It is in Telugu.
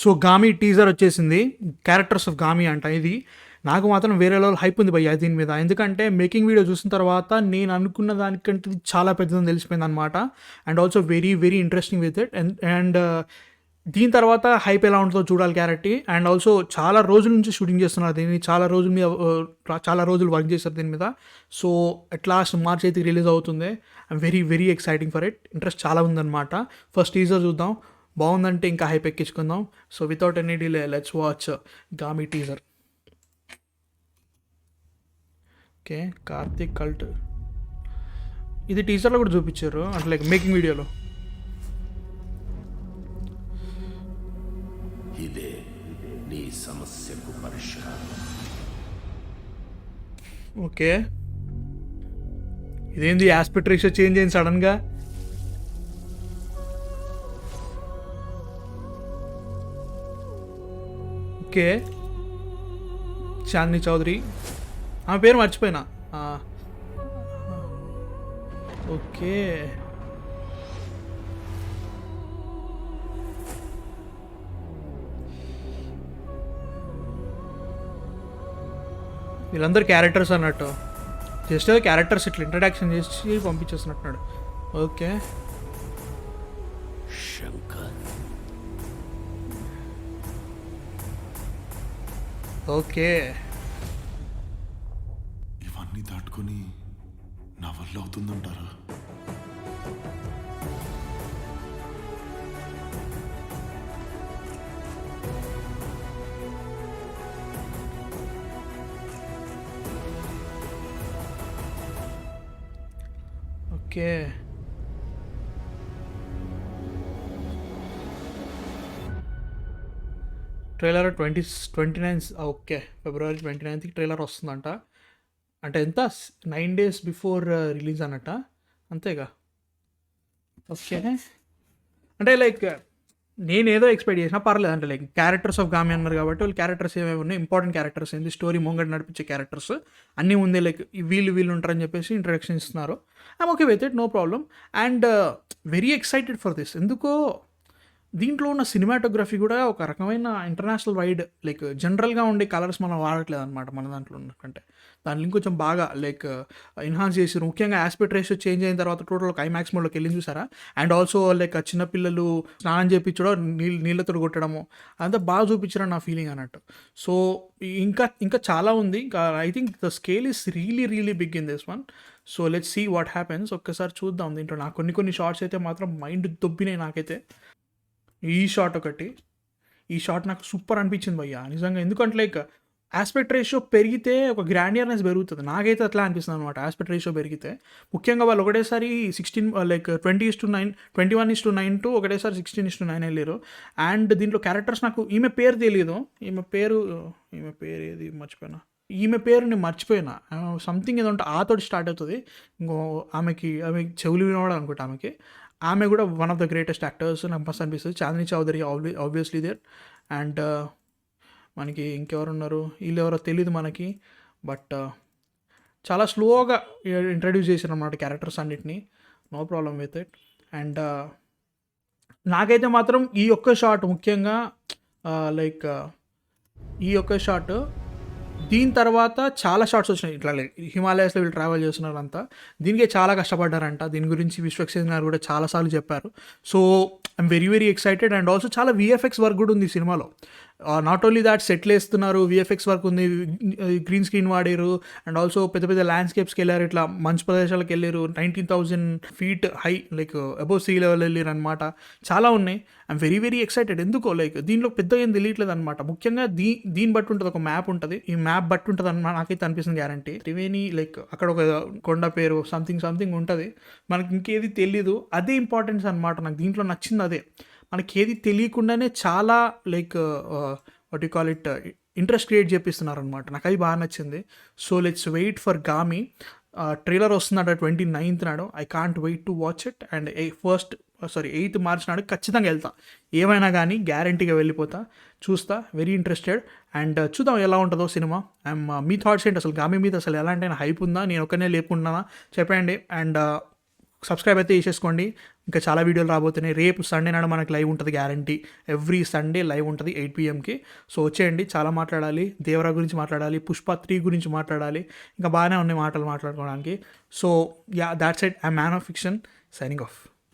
సో గామి టీజర్ వచ్చేసింది. క్యారెక్టర్స్ ఆఫ్ గామి అంట ఇది. నాకు మాత్రం వేరే లెవెల్ హైప్ ఉంది భయ్య దీని మీద. ఎందుకంటే మేకింగ్ వీడియో చూసిన తర్వాత నేను అనుకున్న దానికంటే ఇది చాలా పెద్దదని తెలిసిపోయింది అనమాట. And also very very interesting with it. And దీని తర్వాత హైప్ ఎలా ఉంటుందో చూడాలి క్యారెక్టర్. అండ్ ఆల్సో చాలా రోజుల నుంచి షూటింగ్ చేస్తున్నారు దీన్ని, చాలా రోజుల మీద చాలా రోజులు వర్క్ చేస్తారు దీని మీద. సో అట్ లాస్ట్ మార్చ్ అయితే రిలీజ్ అవుతుంది. I'm very very exciting for it. Interest చాలా ఉందన్నమాట. ఫస్ట్ టీజర్ చూద్దాం, బాగుందంటే ఇంకా హైప్ ఎక్కించుకుందాం. So without any delay let's watch Gaami teaser. Okay, Karthik cult ఇది టీజర్లో కూడా చూపించారు, అంటే లైక్ మేకింగ్ వీడియోలో. ఇదే నీ సమస్యకు పరిష్కారం. ఓకే, ఇదేంది ఆస్పెక్ట్ రేషియో చేంజ్ అయింది సడన్గా? ఓకే, చాందిని చౌదరి, ఆమె పేరు మర్చిపోయినా. ఓకే, వీళ్ళందరూ క్యారెక్టర్స్ అన్నట్టు, జస్ట్ క్యారెక్టర్స్ ఇట్లా ఇంట్రడక్షన్ చేసి పంపించేస్తున్నట్టున్నాడు. ఓకే, శంకర్ ఓకే, ఇవన్నీ దాటుకొని నా వల్ల అవుతుందంటారా? ఓకే. ట్రైలర్ 29 ఓకే, ఫిబ్రవరి 29కి ట్రైలర్ వస్తుందంట. అంటే ఎంత, 9 days బిఫోర్ రిలీజ్ అన్నట్ట, అంతేగా? ఓకే, అంటే లైక్ నేను ఏదో ఎక్స్పెక్ట్ చేసినా పర్లేదు. అంటే లైక్ క్యారెక్టర్స్ ఆఫ్ గామి అన్నారు కాబట్టి వాళ్ళు క్యారెక్టర్స్ ఏమేమి ఉన్నాయి, ఇంపార్టెంట్ క్యారెక్టర్స్ ఏంది, స్టోరీ ముంగట నడిపించే క్యారెక్టర్స్ అన్నీ ఉంది. లైక్ వీళ్ళు ఉంటారని చెప్పేసి ఇంట్రడక్షన్ ఇస్తున్నారు. I'm okay with it, no problem. And very excited for this. ఎందుకో దీంట్లో ఉన్న సినిమాటోగ్రఫీ కూడా ఒక రకమైన ఇంటర్నేషనల్ వైడ్, లైక్ జనరల్గా ఉండే కలర్స్ మనం వాడట్లేదు అనమాట మన దాంట్లో ఉన్నకంటే. దాన్ని ఇంకొంచెం బాగా లైక్ ఎన్హాన్స్ చేసారు. ముఖ్యంగా ఆస్పెక్ట్ రేషియో చేంజ్ అయిన తర్వాత టోటల్ ఒక ఐమాక్స్ మోడ్లోకి వెళ్ళి చూసారా. అండ్ ఆల్సో లైక్ చిన్నపిల్లలు స్నానం చేయించడం, నీళ్ళతో కొట్టడము, అదంతా బాగా చూపించారని నా ఫీలింగ్ అన్నట్టు. సో ఇంకా చాలా ఉంది. I think the scale is really big in this one. So let's see what happens. ఒక్కసారి చూద్దాం. దీంట్లో నాకు కొన్ని షార్ట్స్ అయితే మాత్రం మైండ్ దొబ్బినాయి నాకైతే. ఈ షాట్ నాకు సూపర్ అనిపించింది భయ్య నిజంగా. ఎందుకంటే లైక్ ఆస్పెక్ట్ రేషియో పెరిగితే ఒక గ్రాండియర్నెస్ పెరుగుతుంది, నాకైతే అట్లా అనిపిస్తుంది అనమాట. ఆస్పెక్ట్ రేషియో పెరిగితే ముఖ్యంగా వాళ్ళు ఒకటేసారి 16 లైక్ 20:9 21:9 టు ఒకటేసారి 16:9 వెళ్ళారు. అండ్ దీంట్లో క్యారెక్టర్స్ నాకు ఈమె పేరు తెలియదు. ఈమె పేరు ఏది మర్చిపోయినా. ఈమె పేరు నేను మర్చిపోయినా. సంథింగ్ ఏదో ఉంటే ఆతోటి స్టార్ట్ అవుతుంది. ఇంకో ఆమె చెవులు వినవాడు అనుకుంటా. ఆమె కూడా one of the greatest actors నాకు మస్తు అనిపిస్తుంది. Chandini Chowdary obviously there. And మనకి ఇంకెవరున్నారు, వీళ్ళు ఎవరో తెలీదు మనకి. బట్ చాలా స్లోగా ఇంట్రడ్యూస్ చేశారు అన్నమాట క్యారెక్టర్స్ అన్నిటినీ. No problem with it. And నాకైతే మాత్రం ఈ ఒక్క షాట్ ముఖ్యంగా లైక్ ఈ ఒక్క షాట్, దీని తర్వాత చాలా షార్ట్స్ వచ్చినాయి ఇట్లా హిమాలయాస్లో వీళ్ళు ట్రావెల్ చేస్తున్నారు అంతా. దీనికే చాలా కష్టపడ్డారంట. దీని గురించి విశ్వక్సేన్ గారు కూడా చాలాసార్లు చెప్పారు. So I'm very excited. And also చాలా విఎఫ్ఎక్స్ వర్క్ కూడా ఉంది ఈ సినిమాలో. నాట్ ఓన్లీ దాట్, సెట్లు వేస్తున్నారు, విఎఫ్ఎక్స్ వర్క్ ఉంది, గ్రీన్ స్క్రీన్ వాడారు. అండ్ ఆల్సో పెద్ద ల్యాండ్స్కేప్స్కి వెళ్ళారు, ఇట్లా మంచు ప్రదేశాలకు వెళ్ళారు. 19,000 feet high, like above sea level వెళ్ళారు అనమాట. చాలా ఉన్నాయి. I'm very excited. ఎందుకో లైక్ దీంట్లో పెద్ద ఏం తెలియట్లేదు అనమాట. ముఖ్యంగా దీన్ని బట్టి ఉంటుంది, ఒక మ్యాప్ ఉంటుంది. ఈ మ్యాప్ బట్టి ఉంటుంది అన్నమాట, నాకైతే అనిపిస్తుంది గ్యారంటీ. త్రివేణి లైక్ అక్కడ ఒక కొండ పేరు సంథింగ్ ఉంటుంది. మనకి ఇంకేది తెలీదు, అదే ఇంపార్టెన్స్ అనమాట. నాకు దీంట్లో నచ్చింది అదే. మనకి ఏది తెలియకుండానే చాలా like what you call it interest create చేపిస్తున్నారు అనమాట. నాకు అది బాగా నచ్చింది. So let's wait for Gaami. Trailer వస్తుందట 29th నాడు. I can't wait to watch it. And 8th March నాడు ఖచ్చితంగా వెళ్తా. ఏమైనా కానీ గ్యారంటీగా వెళ్ళిపోతా, చూస్తా. Very interested. అండ్ చూద్దాం ఎలా ఉంటుందో సినిమా. మీ థాట్స్ ఏంటి? అసలు గామి మీద అసలు ఎలాంటి హైప్ ఉందా, నేను ఒక్కనే లేపుకుంటున్నానా చెప్పండి. అండ్ సబ్స్క్రైబ్ అయితే చేసేసుకోండి. ఇంకా చాలా వీడియోలు రాబోతున్నాయి. రేపు సండే నాడు మనకి లైవ్ ఉంటుంది గ్యారంటీ. ఎవ్రీ సండే లైవ్ ఉంటుంది 8 PMకి. సో వచ్చేయండి, చాలా మాట్లాడాలి. దేవరా గురించి మాట్లాడాలి, పుష్ప 3 గురించి మాట్లాడాలి, ఇంకా బాగానే ఉన్నాయి మాటలు మాట్లాడుకోవడానికి. So yeah, that's it. I man of fiction signing off.